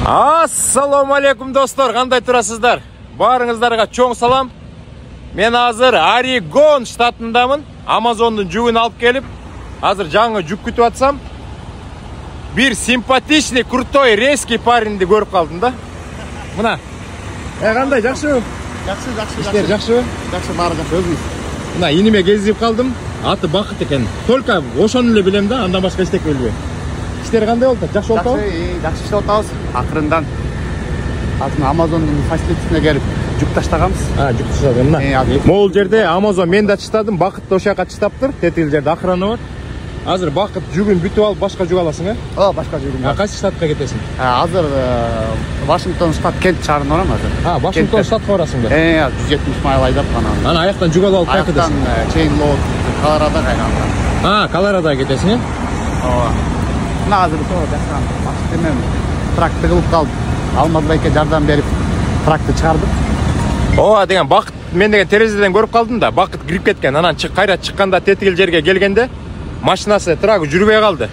Assalamu alaikum dostlar, qanday turasыздар? Barыңыздарға чоң салам. Мен азыр Орегон штатындамын. Амазондун жүгүн алып келип, азыр жаңы жүк күтүп атсам, бир симпатичный, крутой, резкий пареньди көрүп калдым да. Мына. Кандай, жакшыбы? Жакшы. Иштер жакшыбы? Жакшы, баары жакшы, өзүңүз. Мына иниме кезип калдым. Аты Бакыт экен. Только ошону эле билем да, андан башка эчтеке билбейм. Иштер кандай болду? Жакшы болду? Жакшы иштеп атабыз. Акырындан азыр Амазондун фасилитисине келип жүк таштаганбыз. Жүк таштадым мына. Могул жерде Амазон мен да чыштадым, Бакыт да ошол жака чыштаптыр. Тетил жерде охрана бар. Азыр Бакыт жүгүн бүтүп алып башка жүк аласың, башка жүгүм. Кайсы штатка кетесиң? Азыр Вашингтон штат Кент шаарына барам азыр. Вашингтон штатка барасың да. 170 майл айдап анан. Анан аяктан жүк алып кайтасың. Аяктан Чейн-Лоуд, Колорадо кайралган. Колорадо кетесиң, Мына азыр ошо жаккан машинемен трак тыгылып калып, Алмаз байке жардам берип, тракты чыгардык. Деген Бакыт мен деген терезеден көрүп калдым да, Бакыт кирип кеткен. Анан кайра чыкканда тетигил жерге келгенде машинасы трак жүрбөй калды.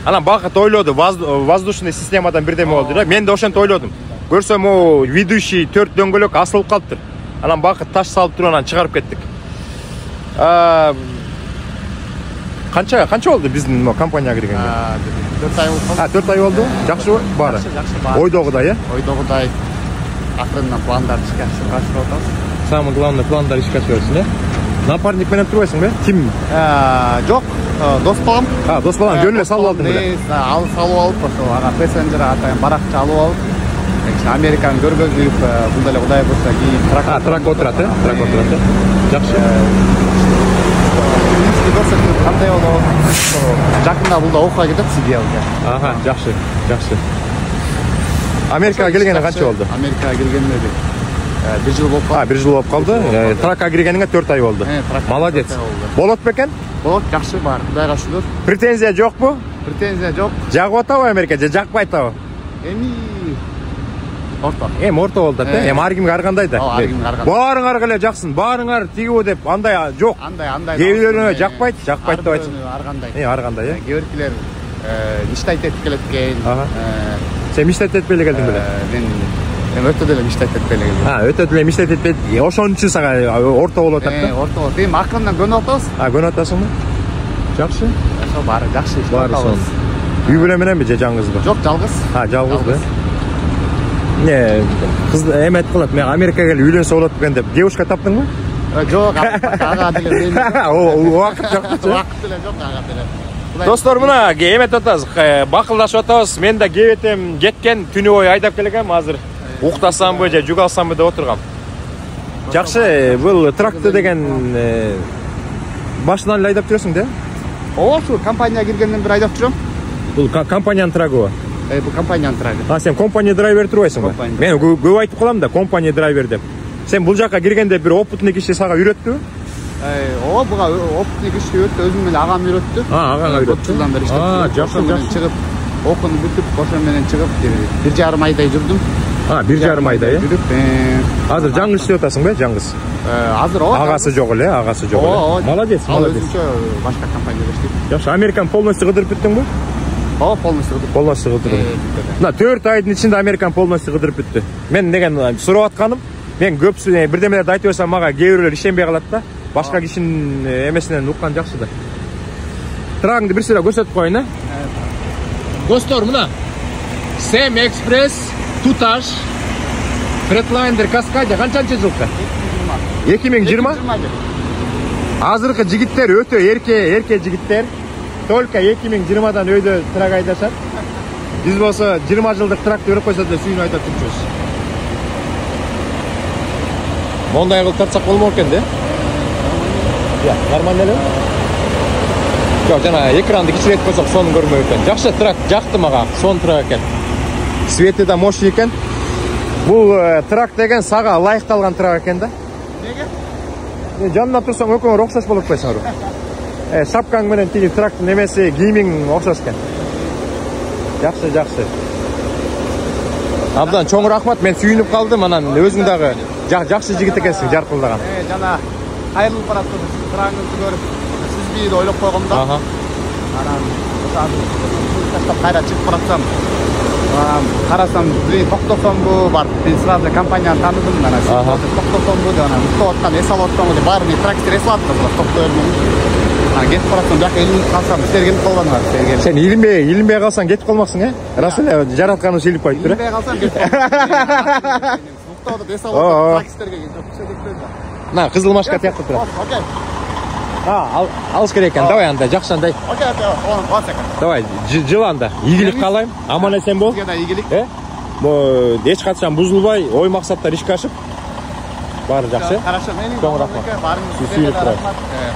Анан Бакыт ойлоду, воздушный системадан бирдеме болду да. Мен да ошентип ойлодум. Көрсөм о ведущий 4 дөңгөлөк асылып калыптыр. Анан Бакыт таш салып туруп анан чыгарып кеттик. Канча болду биздин компанияга киргенге? 4 ай болду. 4 ай болду. Жакшыбы? Баары. Жакшы. Ойдогудай, Ойдогудай. Акырындан пландарды ишке ашырып атабыз. Самый главный пландар ишке ашырасың, Напарник менен турбайсың, Ким? Жок, дос балам. Дос балам жөн эле салып алдың беле? Ал салып алып, ошо ага пассенджер атайын баракча алып алып, Американы көргөзүп жүрүп, бул деле Кудай буйрса кийин трак отурат, Жакшы. Көрсөтүп кандай болот? Жакында бул да окуга кетет сидиялга. Жакшы. Америкага келгенине канча болду? Америкага келгенине 1 жыл болуп калды. 1 жыл болуп калды. Тракка киргениңе 4 ай болду. Молодец. Болот бекен? Болот, жакшы бар. Кудайга шүгүр. Претензия жокпу? Претензия жок. Жагып атабы Америка же жакпай атабы? Орто. Орто болду да. Ар кимге ар кандай да. Баарыңар эле жаксын, баарыңар тигиби деп андай жок. Андай. Кээ бирлөрүнө жакпайт деп айтсың. Ар кандай. Ар кандай, Кээ биркилер иштайт этип келет экен. Сен иштайт этпей эле келдиң беле? Мен өтө деле иштайт этпей эле келдим. Өтө деле иштайт этпей. Ошон үчүн сага орто болуп атат да. Орто болот. Акырындан көнүп атабыз. Көнүп атасыңбы? Жакшы. Ошо баары жакшы иштеп атабыз. Үй бүлө мененби же жаңгызбы? Жок, жалгыз. Жалгызбы? Кыз эмет кылат, мен Америкага келип үйлөнсө болот экен деп. Девушка таптыңбы? Жок, ага деле. Убакыт жок. Убакыт деле жок, ага деле. Достор, мына эмет атабыз, бакылдашып атабыз. Мен да кебетем кеткен, түнү бою айдап келгем, азыр уктасамбы же жүк алсамбы деп отургам. Жакшы, бул тракты деген башынан эле айдап жүрөсүң да? Ошо компанияга киргенден бери айдап жүрөм. Бул компаниянын трагыбы? Бул компаниянын трагы. Сен компания драйвер турбайсыңбы? Мен көп айтып калам да, компания драйвер деп. Сен бул жака киргенде бир опытный киши сага үйрөттүбү? Буга опытный киши үйрөттү, өзүм менен агам үйрөттү. Агаңа үйрөттү. Жылдан бери иштеп жүрөм. Жакшы. Чыгып, окууну бүтүп, ошо менен чыгып 1,5 айдай жүрдүм. 1,5 айдай, жүрүп. Азыр жаңы иштеп атасың бе, жаңгыз? Азыр агасы жок эле, Молодец. Ал өзүнчө башка компанияда иштейт. Жакшы, Американы полностью кыдырып бүттүңбү? Полностью кыдырып. Мына 4 айдын ичинде Американы полностью кыдырып бүттү. Мен деген сурап атканым, мен көпсү бирдемелерди айтып берсем, мага кээ бирлер ишенбей калат да. Башка кишинин эмесинен уккан жакшы да. Трагыңды бир сыйра көрсөтүп коеюн, Достор, мына Сэм Экспресс, Туташ, Фредлайнер Каскадия канчанчы жылкы? 2020? Азыркы жигиттер өтө эрке жигиттер. Только 2020дан өйдө трак айдашат. Биз болсо 20 жылдык тракты өрүп койсо деле сүйүнүп айтып жүрчүбүз. Мондай кылып тартсак болмок экен да? Нормально эле? Жок, жана экранды кичирейтип койсок сонун көрмөй экен. Жакшы трак, жакты мага, сонун трак экен. Свети да мощный экен. Бул трак деген сага ылайыкталган трак экен да. Неге? Жанына турсаң экөөңөр окшош болуп койсуңар. Шапкаң менен тиги трактын эмеси, кийимиң окшош экен. Жакшы. Абдан чоң рахмат, мен сүйүнүп калдым, анан өзүң дагы жакшы жигит экенсиң, жаркылдаган. Жана кайрылып бараттыр, трагыңызды көрүп, сиз бийди ойлоп койгом да. Анан таштап кайра чыгып баратсам, Карасам, бир токтосомбу бар. Мен сразу компанияны таныдым да, токтосомбу деп анан уктап аткан, эс алып атпаңбы деп баарын трактор эс алат да, токтой бермей. Кетип барасам, жака илинип калсам, силер келип калбадыңар, силер келип. Сен илинбей калсаң кетип калмаксың, Рас эле жаратканыбыз илип коюптур. Илинбей калсам кетип калам. Уктап эс алып тракторге кетип. На, кызыл машка тияктып турат. Окей. Алыш керек экен. Давай анда жакшы андай. Окей, оң басак. Давай, жыл анда. Ийгилик каалайм. Аман эсен бол. Сизге да ийгилик. Бу эч качан бузулбай, ой максаттар ишке ашып. Баары жакшы. Хорошо, менин Чоң рахмат. Сүйүнүп турат.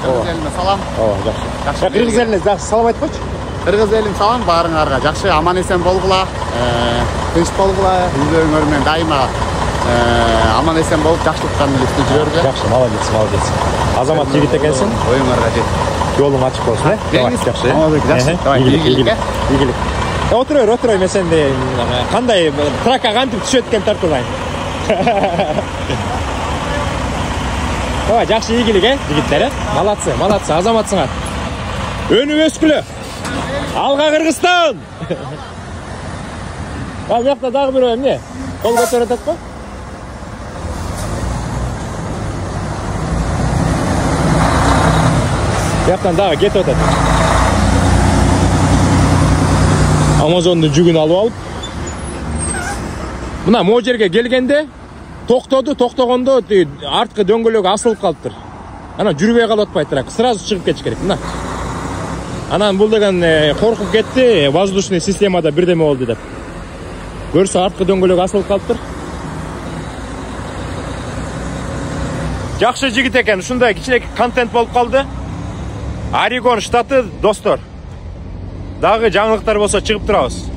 Кыргыз элине салам. Жакшы. Кыргыз элине салам айтпачы. Кыргыз элине салам баарыңарга. Жакшы, аман эсен болгула. Тынч болгула. Үйлөрүңөр менен дайыма аман эсен болуп жакшылыктан элестип жүргүлө. Жакшы, молодец. Азамат жигит экенсиң. Оюңарга жет. Жолуң ачык болсун, Давай, жакшы. Давай, ийгилик. Отур, мен сенде кандай тракка кантип түшөт экен тартылайын. Давай, жакшы ийгилик, жигиттер, Молодцы, азаматсыңар. Өнүп өскүлө. Алга Кыргызстан. Ал жакта дагы бирөө эмне? Кол көтөрүп атат го? Яктан дагы кетип атат. Амазондун жүгүн алып алып. Мына могу жерге келгенде токтогондо арткы дөңгөлөгү асылып калыптыр. Анан жүрбөй калып атпайт трак. Сразу чыгып кетиш керек. Мына. Анан бул деген коркуп кетти, воздушный системада бирдеме болду деп. Көрсө арткы дөңгөлөгү асылып калыптыр. Жакшы жигит экен, ушундай кичине контент болуп калды. Орегон штаты, достор. Дагы жаңылыктар болсо чыгып турабыз.